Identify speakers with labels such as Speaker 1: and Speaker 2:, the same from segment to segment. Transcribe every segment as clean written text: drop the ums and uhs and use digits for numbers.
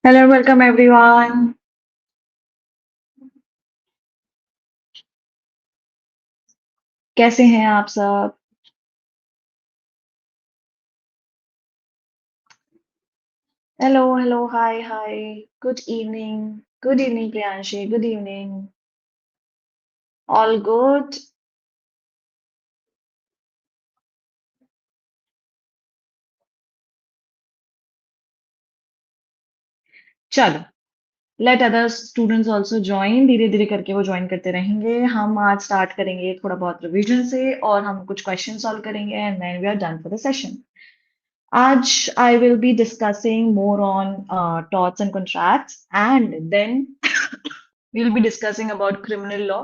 Speaker 1: Hello, welcome everyone. कैसे हैं आप सब? Hello, hi. Good evening. Good evening, Priyanshi. Good evening. All good? चलो, let other students also join. धीरे धीरे करके वो ज्वाइन करते रहेंगे. हम आज स्टार्ट करेंगे थोड़ा बहुत रिवीजन से और हम कुछ क्वेश्चन सॉल्व करेंगे and then we are done for the session. आज I will be discussing more on torts and contracts, and then we'll be discussing about criminal law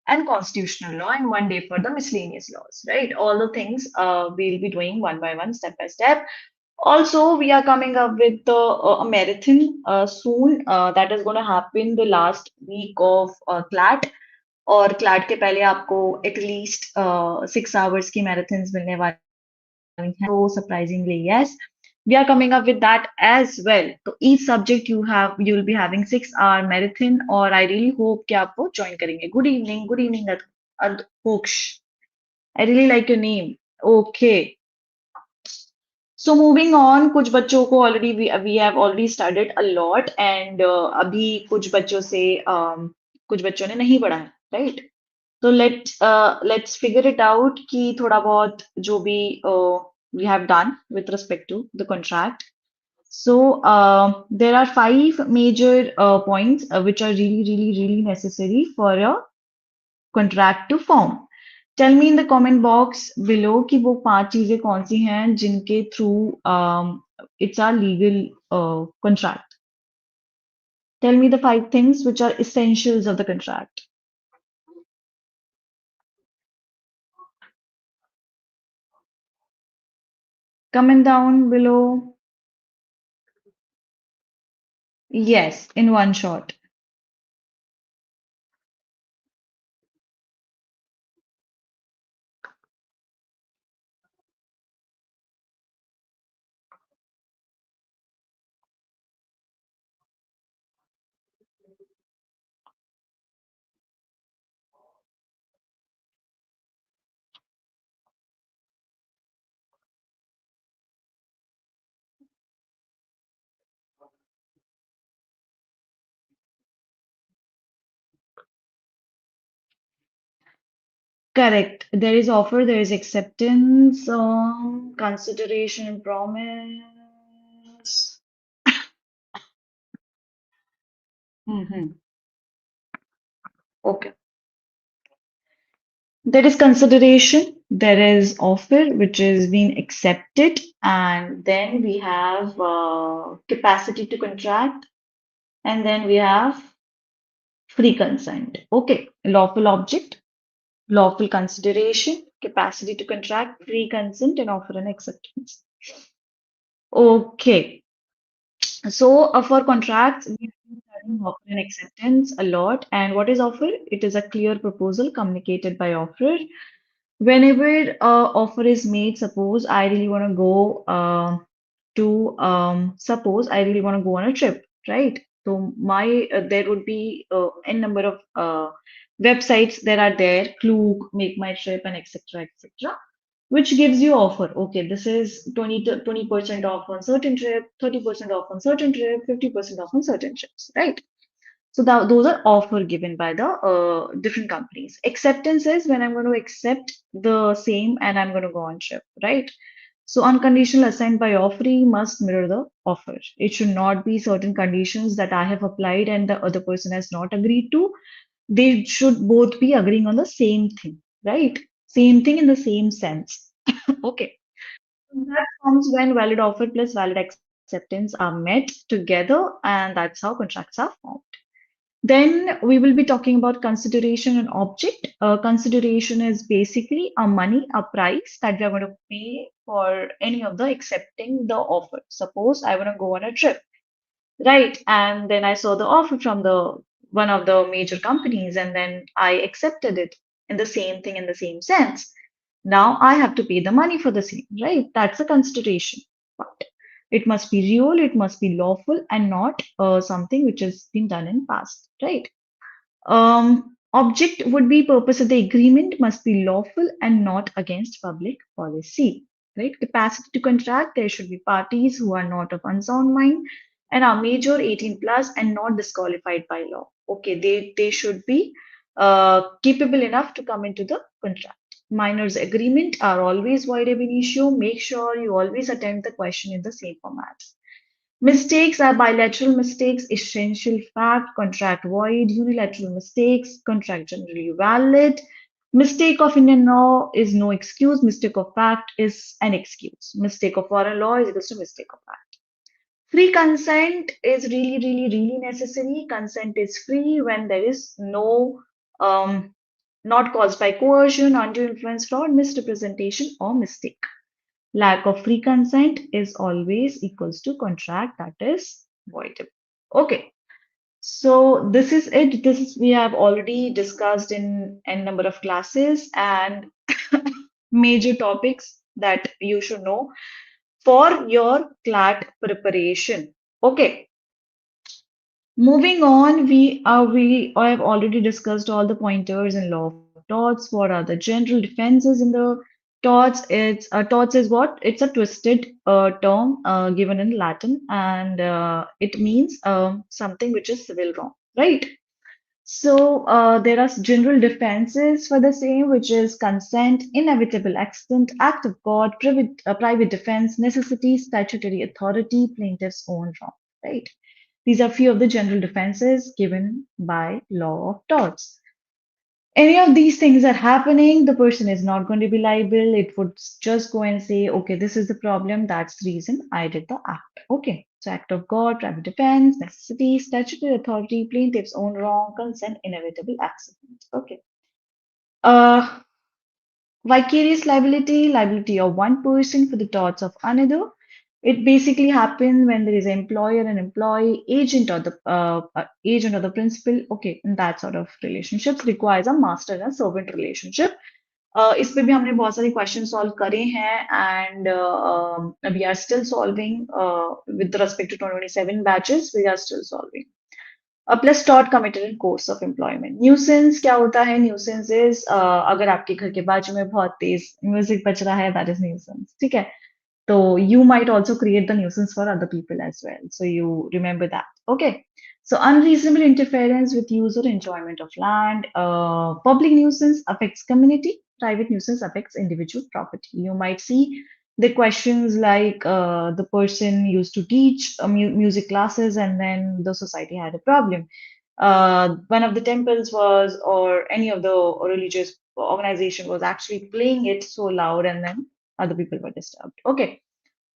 Speaker 1: and constitutional law, and one day for the miscellaneous laws, right? All the things we'll be doing one by one, step by step. Also, we are coming up with a marathon soon that is going to happen the last week of CLAT. और CLAT के पहले आपको at least 6 hours की marathons मिलने वाली हैं. So surprisingly, yes, we are coming up with that as well. So each subject you will be having 6 hour marathon, और I really hope कि आप वो join करेंगे. Good evening, Adhoksh. I really like your name. Okay. So moving on, कुछ बच्चों को already we have already studied a lot, and अभी कुछ बच्चों से कुछ बच्चों ने नहीं पढ़ा है, right? तो let's figure it out कि थोड़ा बहुत जो भी we have done with respect to the contract. So there are 5 major points which are really necessary for a contract to form. Tell me in the comment box below कि वो 5 चीजें कौन सी हैं जिनके through it's a legal contract. Tell me the 5 things which are essentials of the contract. Comment down below. Yes, in one shot. Correct. There is offer, there is acceptance, consideration, promise. Hmm. Okay. There is consideration, there is offer, which is being accepted, and then we have capacity to contract, and then we have free consent. Okay. Lawful object, lawful consideration, capacity to contract, free consent, and offer and acceptance. Okay. So for contracts, we have been studying offer and acceptance a lot. And what is offer? It is a clear proposal communicated by offerer. Whenever offer is made, suppose I really want to go suppose I really want to go on a trip, right? So my there would be n number of websites that are there, Klook, Make My Trip, and etc., which gives you offer. Okay, this is 20% off on certain trip, 30% off on certain trip, 50% off on certain trips, right? So those are offer given by the different companies. Acceptance is when I'm going to accept the same and I'm going to go on trip, right? So unconditional assent by offeree must mirror the offer. It should not be certain conditions that I have applied and the other person has not agreed to. They should both be agreeing on the same thing, right? Same thing in the same sense. Okay. That comes when valid offer plus valid acceptance are met together, and that's how contracts are formed. Then we will be talking about consideration and object. Consideration is basically a money, a price that we are going to pay for any of the accepting the offer. Suppose I want to go on a trip, right? And then I saw the offer from the one of the major companies, and then I accepted it in the same thing in the same sense. Now I have to pay the money for the same, right? That's a consideration part. It must be real, it must be lawful, and not something which has been done in past, right? Object would be purpose of the agreement must be lawful and not against public policy, right? Capacity to contract, there should be parties who are not of unsound mind and are major 18 plus and not disqualified by law. Okay, they should be capable enough to come into the contract. Minors agreement are always void ab initio. Make sure you always attempt the question in the same format. Mistakes are bilateral mistakes, essential fact, contract void, unilateral mistakes, contract generally valid. Mistake of Indian law is no excuse, mistake of fact is an excuse. Mistake of foreign law is equal to mistake of fact. Free consent is really, really, really necessary. Consent is free when there is no, not caused by coercion, undue influence, fraud, misrepresentation, or mistake. Lack of free consent is always equals to contract that is voidable. Okay, so this is it. This is we have already discussed in n number of classes and major topics that you should know for your CLAT preparation. Okay, moving on, we have already discussed all the pointers in law of torts. What are the general defenses in the torts? It's torts is what? It's a twisted term given in Latin, and it means something which is civil wrong, right? So there are general defenses for the same, which is consent, inevitable accident, act of God, private defense, necessity, statutory authority, plaintiff's own wrong, right? These are few of the general defenses given by law of torts. Any of these things are happening, the person is not going to be liable. It would just go and say, okay, this is the problem. That's the reason I did the act. Okay. So act of God, private defense, necessity, statutory authority, plaintiff's own wrong, consent, inevitable accident. Okay. Uh, Vicarious liability, liability of one person for the torts of another. It basically happens when there is an employer and employee, agent or the principal. Okay, in that sort of relationships requires a master and servant relationship. इस पे भी हमने बहुत सारे question solve करे हैं and we are still solving with respect to 2027 batches we are still solving. Plus टॉट committed in course of employment. Nuisance क्या होता है? न्यूसेंस इज अगर आपके घर के बाजू में बहुत तेज म्यूजिक बज रहा है, दैट इज न्यूसेंस. ठीक है, so you might also create the nuisance for other people as well. So you remember that. Okay. So unreasonable interference with use or enjoyment of land. Public nuisance affects community. Private nuisance affects individual property. You might see the questions like the person used to teach music classes and then the society had a problem. One of the temples was, or any of the religious organization was actually playing it so loud and then other people were disturbed. Okay.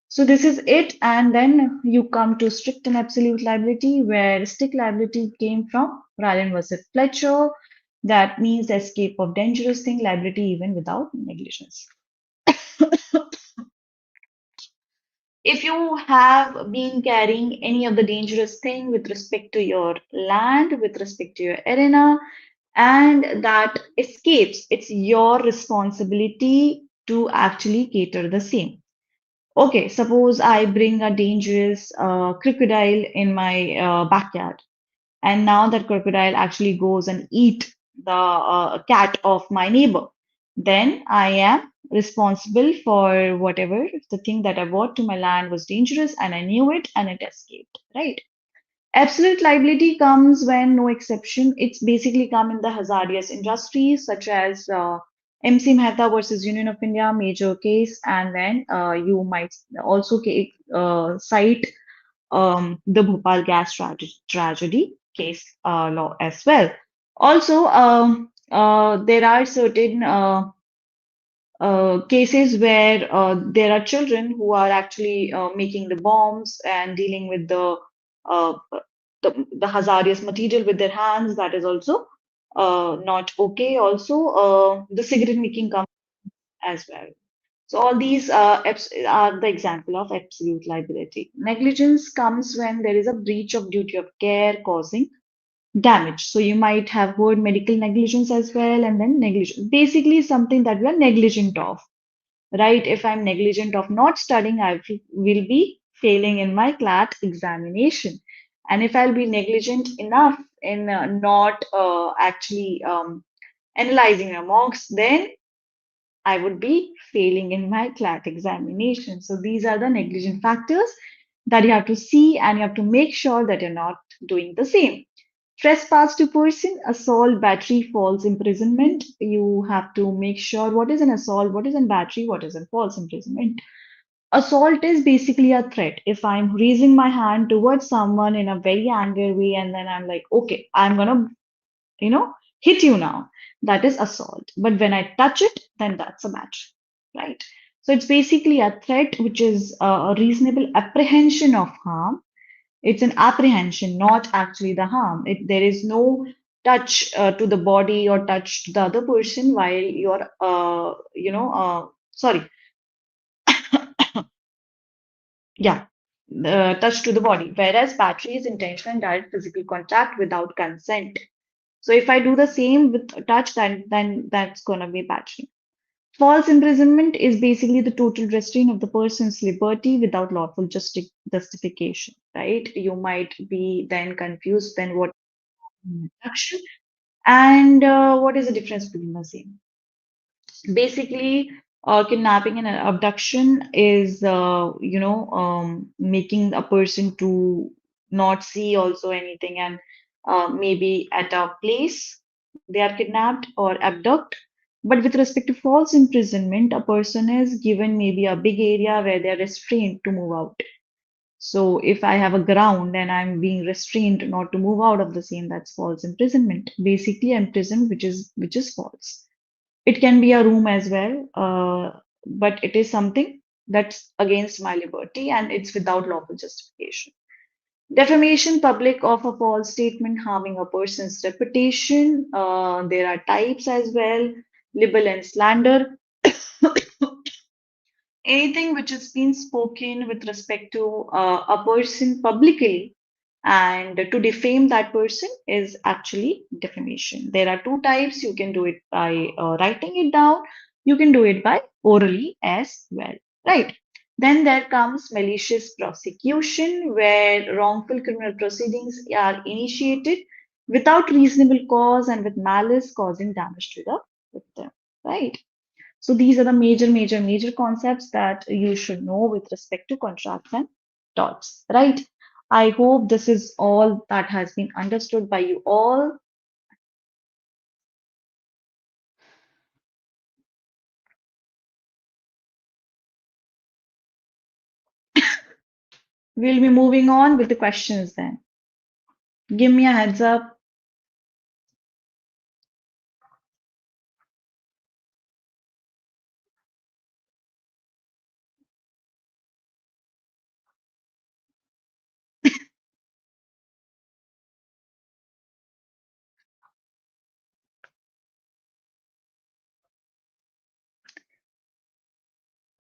Speaker 1: So this is it. And then you come to strict and absolute liability, where strict liability came from Ryan versus Fletcher. That means the escape of dangerous thing, liability even without negligence. If you have been carrying any of the dangerous thing with respect to your land, with respect to your arena, and that escapes, it's your responsibility to actually cater the same. Okay, suppose I bring a dangerous crocodile in my backyard, and now that crocodile actually goes and eat the cat of my neighbor. Then I am responsible for whatever the thing that I brought to my land was dangerous, and I knew it, and it escaped. Right? Absolute liability comes when no exception. It's basically come in the hazardous industries such as MC Mehta versus Union of India, major case, and then you might also cite the Bhopal gas tragedy case law as well. Also, there are certain cases where there are children who are actually making the bombs and dealing with uh, the hazardous material with their hands. That is also not okay. Also, the cigarette making comes as well. So all these are the example of absolute liability. Negligence comes when there is a breach of duty of care causing damage. So you might have heard medical negligence as well, and then negligence. Basically, something that we are negligent of, right? If I'm negligent of not studying, will be failing in my CLAT examination. And if I'll be negligent enough in not actually analyzing my marks, then I would be failing in my CLAT examination. So these are the negligent factors that you have to see, and you have to make sure that you're not doing the same. Trespass to person, assault, battery, false imprisonment. You have to make sure what is an assault, what is an battery, what is a false imprisonment. Assault is basically a threat. If I'm raising my hand towards someone in a very angry way, and then I'm like, okay, I'm gonna, you know, hit you now, that is assault. But when I touch it, then that's a battery, right? So it's basically a threat, which is a reasonable apprehension of harm. It's an apprehension, not actually the harm. There is no touch to the body or touch to the other person while you're, sorry, yeah, touch to the body. Whereas battery is intentional and direct physical contact without consent. So if I do the same with touch, then that's gonna be battery. False imprisonment is basically the total restraint of the person's liberty without lawful justification, right? You might be then confused then what abduction and what is the difference between the same? Basically, kidnapping and abduction is, making a person to not see also anything, and maybe at a place they are kidnapped or abduct. But with respect to false imprisonment, a person is given maybe a big area where they are restrained to move out. So if I have a ground and I'm being restrained not to move out of the same, that's false imprisonment. Basically, imprisoned, which is false. It can be a room as well, but it is something that's against my liberty and it's without lawful justification. Defamation, public of a false statement harming a person's reputation. There are types as well, libel and slander. Anything which has been spoken with respect to a person publicly and to defame that person is actually defamation. There are two types. You can do it by writing it down. You can do it by orally as well, right? Then there comes malicious prosecution, where wrongful criminal proceedings are initiated without reasonable cause and with malice causing damage to the victim, right? So these are the major concepts that you should know with respect to contracts and torts, right? I hope this is all that has been understood by you all. We'll be moving on with the questions then. Give me a heads up.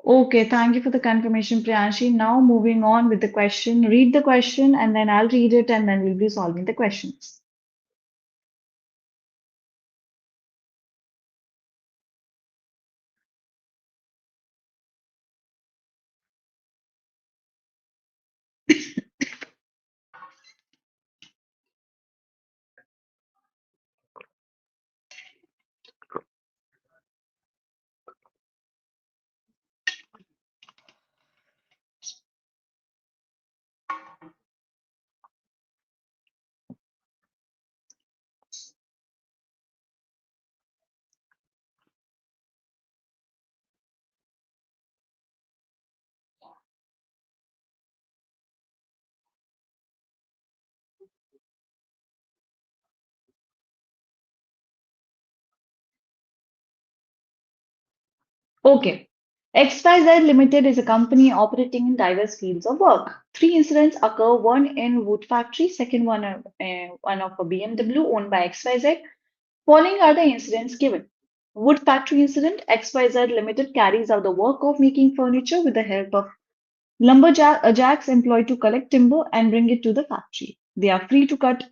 Speaker 1: Okay, thank you for the confirmation, Priyanshi. Now moving on with the question. Read the question and then I'll read it and then we'll be solving the questions. Okay. XYZ Limited is a company operating in diverse fields of work. Three incidents occur, one in wood factory, second one of a BMW owned by XYZ. Following are the incidents given. Wood factory incident, XYZ Limited carries out the work of making furniture with the help of lumberjacks employed to collect timber and bring it to the factory. They are free to cut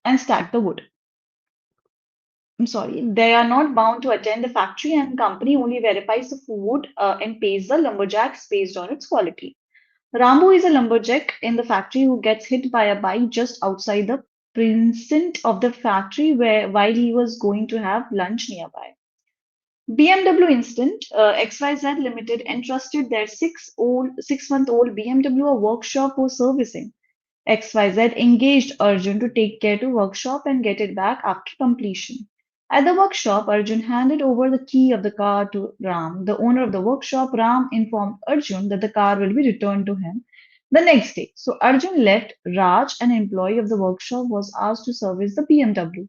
Speaker 1: and stack the wood. I'm sorry, they are not bound to attend the factory, and company only verifies the food and pays the lumberjacks based on its quality. Rambo is a lumberjack in the factory who gets hit by a bike just outside the precinct of the factory while he was going to have lunch nearby. BMW Instant XYZ Limited entrusted their 6-month-old BMW a workshop for servicing. XYZ engaged Arjun to take care to workshop and get it back after completion. At the workshop, Arjun handed over the key of the car to Ram. The owner of the workshop, Ram, informed Arjun that the car will be returned to him the next day. So Arjun left. Raj, an employee of the workshop, was asked to service the BMW.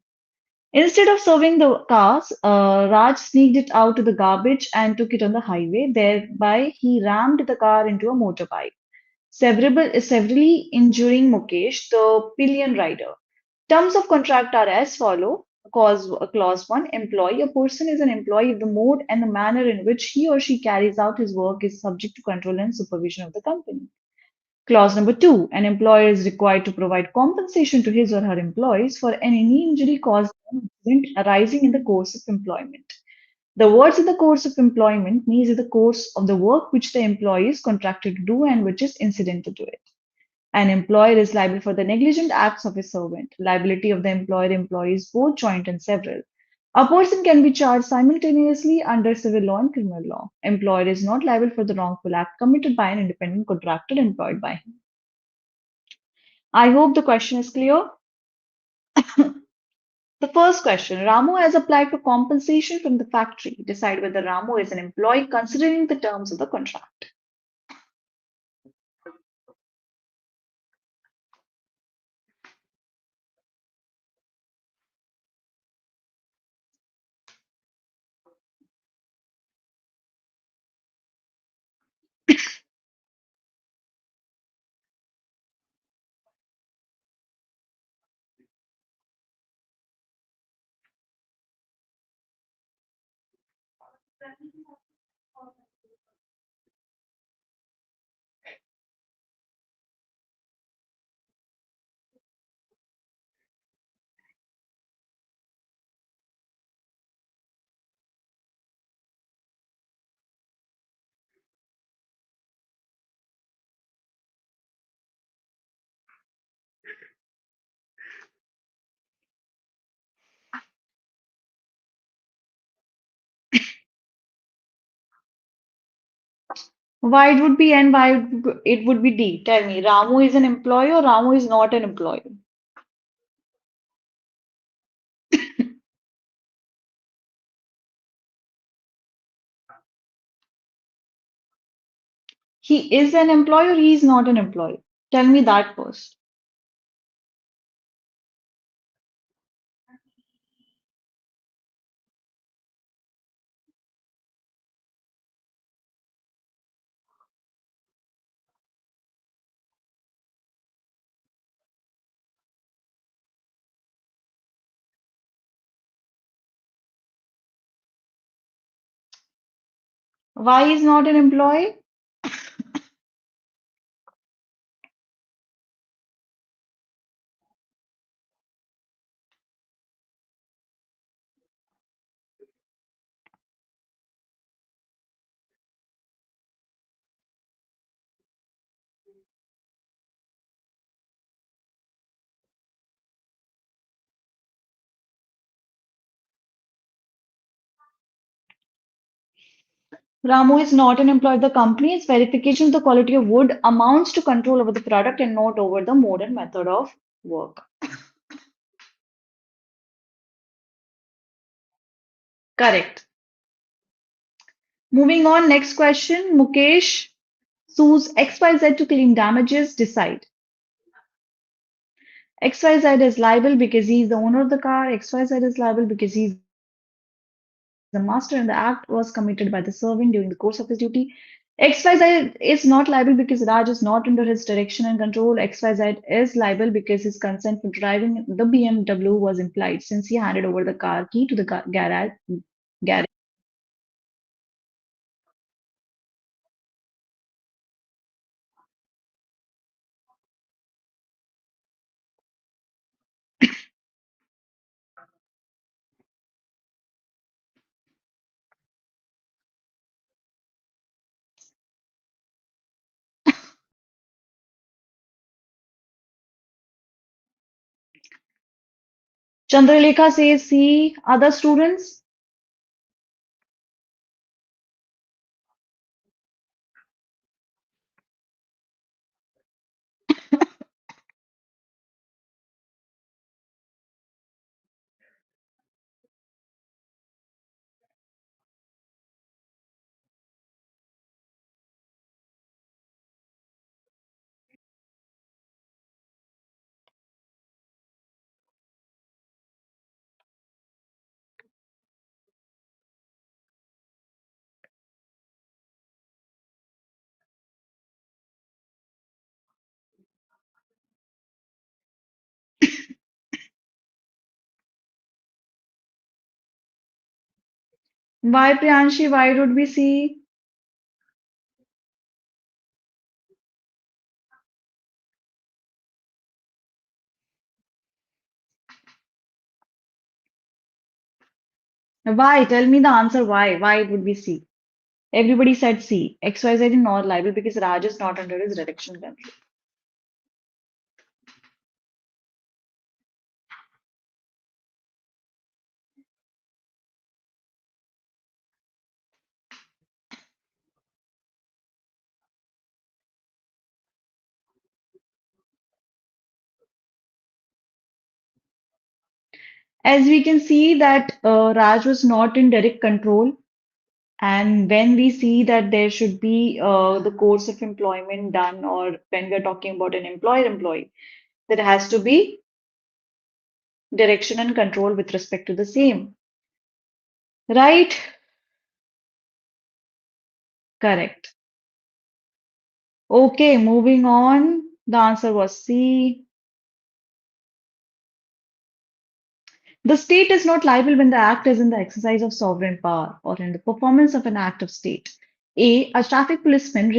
Speaker 1: Instead of serving the cars, Raj sneaked it out to the garbage and took it on the highway. Thereby, he rammed the car into a motorbike, severely injuring Mukesh, the pillion rider. Terms of contract are as follow. Clause 1. Employee. A person is an employee if the mode and the manner in which he or she carries out his work is subject to control and supervision of the company. Clause number 2. An employer is required to provide compensation to his or her employees for any injury caused by an incident arising in the course of employment. The words in the course of employment means in the course of the work which the employee is contracted to do and which is incidental to it. An employer is liable for the negligent acts of his servant. Liability of the employer-employee is both joint and several. A person can be charged simultaneously under civil law and criminal law. Employer is not liable for the wrongful act committed by an independent contractor employed by him. I hope the question is clear. The first question, Ramu has applied for compensation from the factory. Decide whether Ramu is an employee considering the terms of the contract. Why it would be N, why it would be D? Tell me, Ramu is an employee or Ramu is not an employee? He is an employee or he is not an employee? Tell me that first. Why is not an employee? Ramu is not an employee of the company. Its verification of the quality of wood amounts to control over the product and not over the mode and method of work. Correct. Moving on, next question. Mukesh sues XYZ to claim damages. Decide. XYZ is liable because he is the owner of the car. XYZ is liable because he is the master and the act was committed by the servant during the course of his duty. XYZ is not liable because Raj is not under his direction and control. XYZ is liable because his consent for driving the BMW was implied since he handed over the car key to the garage. Chandralekha says C. Other students? Why, Priyanshi? Why would we see? Why? Tell me the answer. Why? Why would we see? Everybody said C. XYZ is not liable because Raj is not under his direction control. As we can see that Raj was not in direct control, and when we see that there should be the course of employment done, or when we are talking about an employer-employee, there has to be direction and control with respect to the same. Right? Correct. Okay, moving on. The answer was C. The state is not liable when the act is in the exercise of sovereign power or in the performance of an act of state. A traffic policeman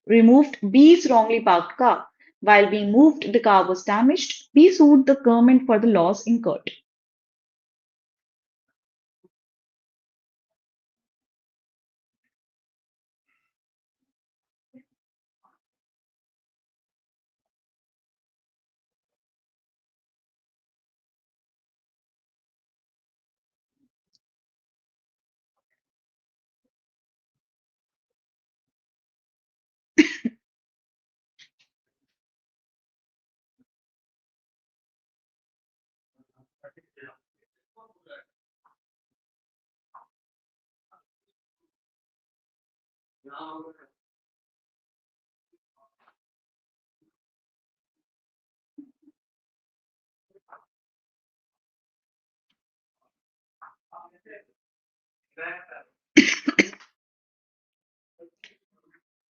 Speaker 1: removed B's wrongly parked car. While being moved, the car was damaged. B sued the government for the loss incurred.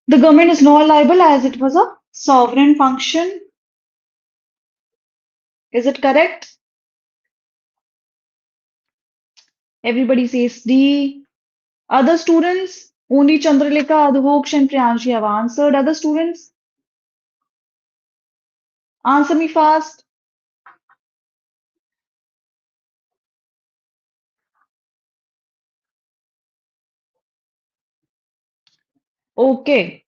Speaker 1: The government is not liable as it was a sovereign function. Is it correct? Everybody says D. Other students? Only Chandralekha, Adhoksh, and Priyanshi have answered. Other students? Answer me fast. Okay.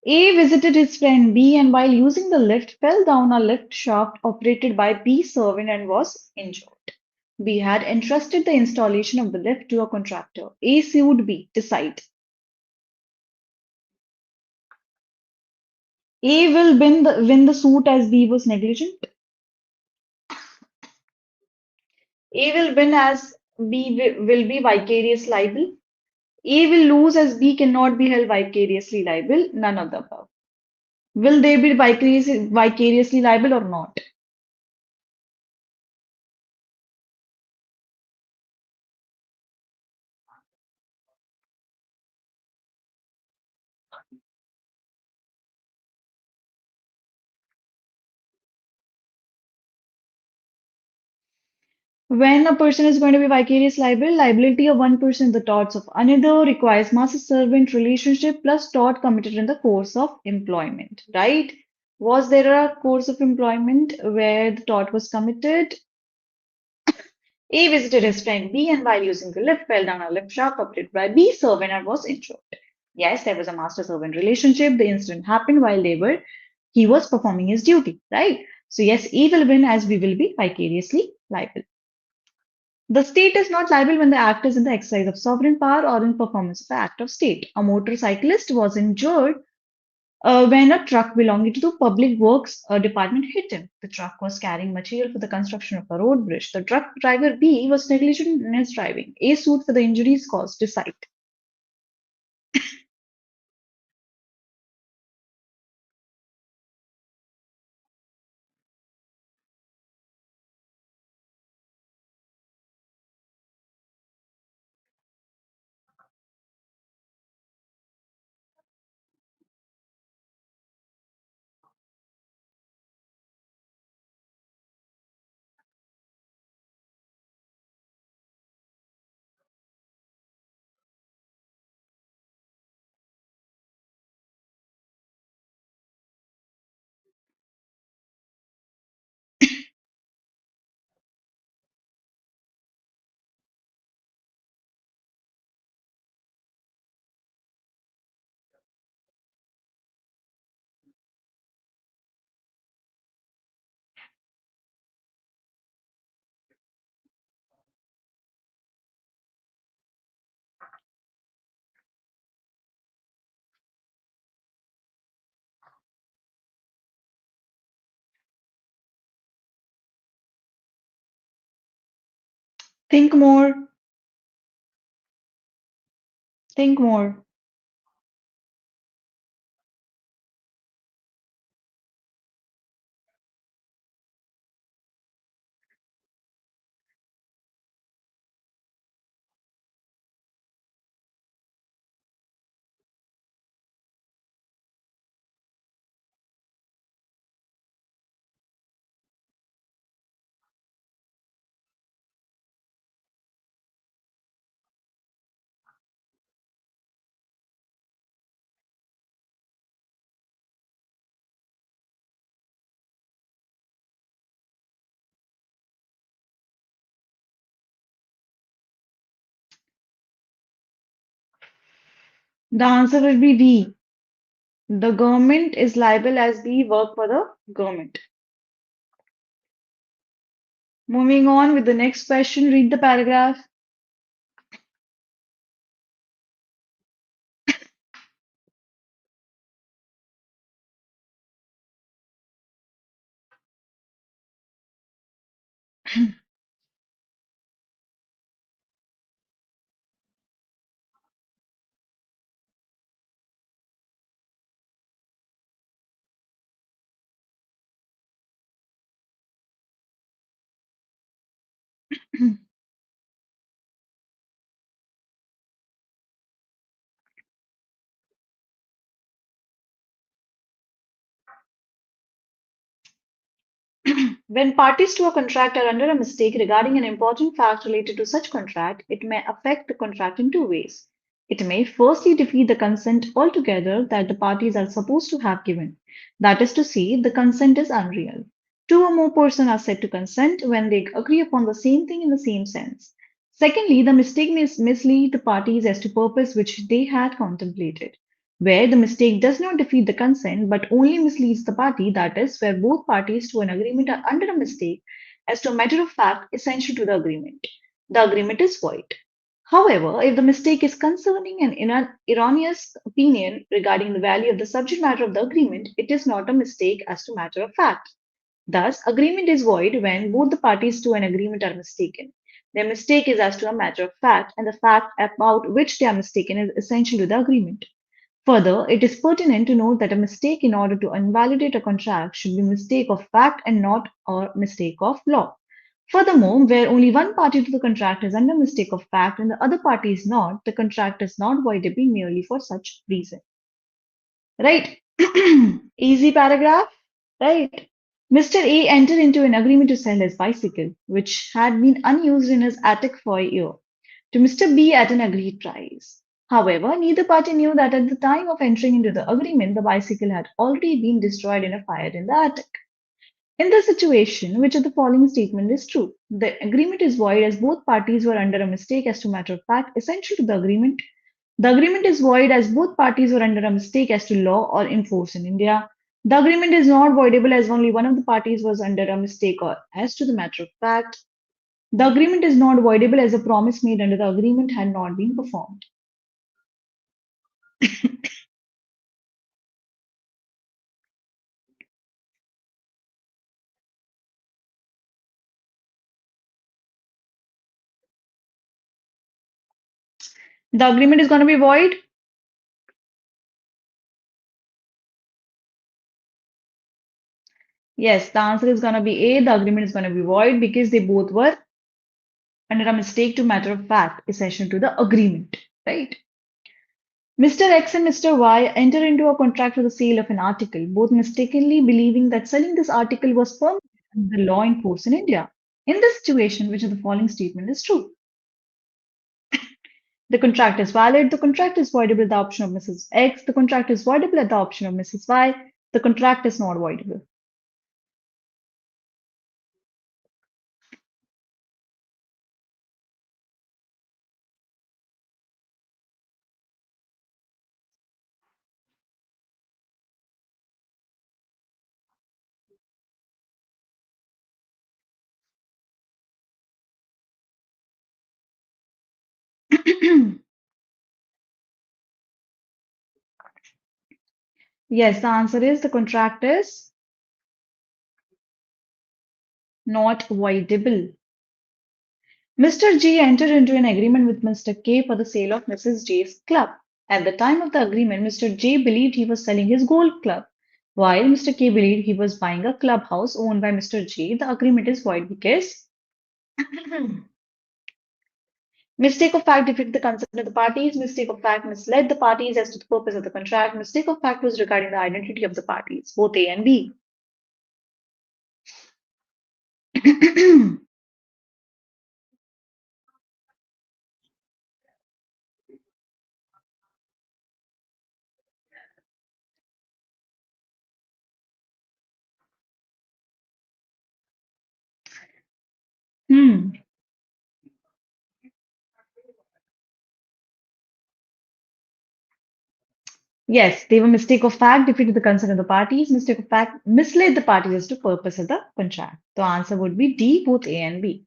Speaker 1: A visited his friend B and while using the lift fell down a lift shaft operated by B servant and was injured. B had entrusted the installation of the lift to a contractor. A sued B. Decide. A will win the suit as B was negligent. A will win as will be vicarious liable. A will lose as B cannot be held vicariously liable. None of the above. Will they be vicariously liable or not? When a person is going to be vicarious liable, liability of one person in the torts of another requires master-servant relationship plus tort committed in the course of employment, right? Was there a course of employment where the tort was committed? A visited his friend B and while using the lift fell down a lift shaft operated by B servant and was injured. Yes, there was a master-servant relationship. The incident happened while he was performing his duty, right? So yes, E will win as we will be vicariously liable. The state is not liable when the act is in the exercise of sovereign power or in performance of the act of state. A motorcyclist was injured when a truck belonging to the public works department hit him. The truck was carrying material for the construction of a road bridge. The truck driver B was negligent in his driving. A sued for the injuries caused. Decide. Think more. Think more. The answer will be D. The government is liable as we work for the government. Moving on with the next question, read the paragraph. When parties to a contract are under a mistake regarding an important fact related to such contract, it may affect the contract in two ways. It may firstly defeat the consent altogether that the parties are supposed to have given. That is to say, the consent is unreal. Two or more persons are said to consent when they agree upon the same thing in the same sense. Secondly, the mistake may mislead the parties as to purpose which they had contemplated. Where the mistake does not defeat the consent but only misleads the party, that is, where both parties to an agreement are under a mistake as to a matter of fact essential to the agreement. The agreement is void. However, if the mistake is concerning an erroneous opinion regarding the value of the subject matter of the agreement, it is not a mistake as to matter of fact. Thus, agreement is void when both the parties to an agreement are mistaken. Their mistake is as to a matter of fact, and the fact about which they are mistaken is essential to the agreement. Further, it is pertinent to note that a mistake in order to invalidate a contract should be mistake of fact and not a mistake of law. Furthermore, where only one party to the contract is under mistake of fact and the other party is not, the contract is not voidable merely for such reason. Right? Easy paragraph, right? Mr. A entered into an agreement to sell his bicycle, which had been unused in his attic for a year, to Mr. B at an agreed price. However, neither party knew that at the time of entering into the agreement, the bicycle had already been destroyed in a fire in the attic. In this situation, which of the following statement is true? The agreement is void as both parties were under a mistake as to matter of fact essential to the agreement. The agreement is void as both parties were under a mistake as to law or in force in India. The agreement is not voidable as only one of the parties was under a mistake or as to the matter of fact. The agreement is not voidable as a promise made under the agreement had not been performed. The agreement is going to be void. Yes, the answer is going to be A. The agreement is going to be void because they both were under a mistake to matter of fact, essential to the agreement, right? Mr. X and Mr. Y enter into a contract for the sale of an article, both mistakenly believing that selling this article was permitted under the law in force in India. In this situation, which of the following statement is true? The contract is valid. The contract is voidable at the option of Mrs. X. The contract is voidable at the option of Mrs. Y. The contract is not voidable. Yes, the answer is the contract is not voidable. Mr. G entered into an agreement with Mr. K for the sale of Mrs. J's club. At the time of the agreement, Mr. J believed he was selling his golf club, while Mr. K believed he was buying a clubhouse owned by Mr. J. The agreement is void because mistake of fact defeated the consent of the parties, mistake of fact misled the parties as to the purpose of the contract, mistake of fact was regarding the identity of the parties, both A and B. Hmm. Yes, they were mistake of fact defeated the consent of the parties. Mistake of fact misled the parties as to purpose of the contract. The answer would be D, both A and B.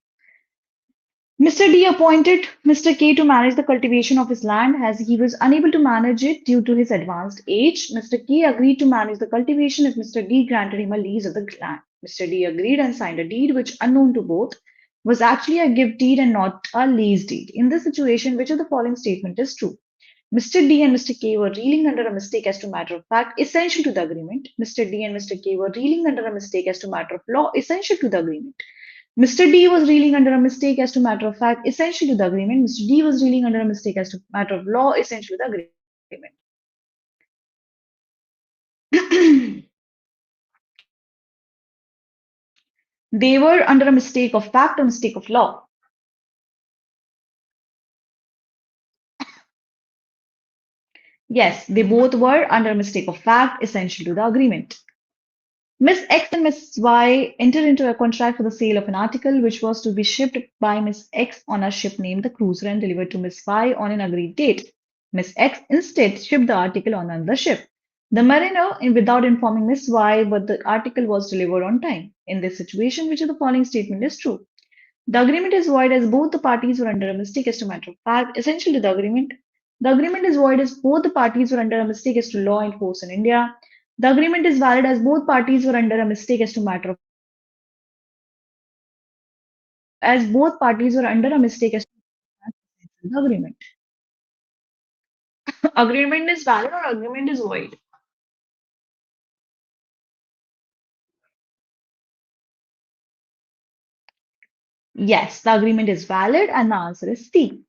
Speaker 1: Mr. D appointed Mr. K to manage the cultivation of his land as he was unable to manage it due to his advanced age. Mr. K agreed to manage the cultivation if Mr. D granted him a lease of the land. Mr. D agreed and signed a deed which, unknown to both, was actually a gift deed and not a lease deed. In this situation, which of the following statement is true? Mr. D and Mr. K were reeling under a mistake as to matter of fact essential to the agreement. Mr. D and Mr. K were reeling under a mistake as to matter of law essential to the agreement. Mr. D was reeling under a mistake as to matter of fact essential to the agreement. Mr. D was reeling under a mistake as to matter of law essential to the agreement. They were under a mistake of fact or mistake of law. Yes, they both were under a mistake of fact essential to the agreement. Miss X and Miss Y entered into a contract for the sale of an article which was to be shipped by Miss X on a ship named the Cruiser and delivered to Miss Y on an agreed date. Miss X instead shipped the article on another ship. The mariner, without informing Miss Y, but the article was delivered on time. In this situation, which of the following statement is true? The agreement is void as both the parties were under a mistake as to matter of fact essential to the agreement. The agreement is void as both the parties were under a mistake as to law in force in India. The agreement is valid as both parties were under a mistake as to matter of as both parties were under a mistake as to the agreement. Agreement is valid or agreement is void. Yes, the agreement is valid and the answer is C.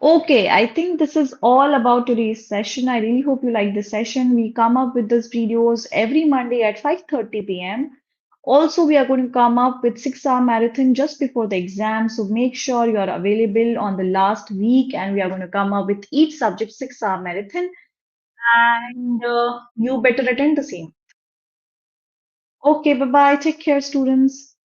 Speaker 1: Okay, I think this is all about today's session. I really hope you like this session. We come up with these videos every Monday at 5:30 p.m. Also, we are going to come up with 6-hour marathon just before the exam. So make sure you are available on the last week and we are going to come up with each subject 6-hour marathon and you better attend the same. Okay, bye-bye. Take care, students.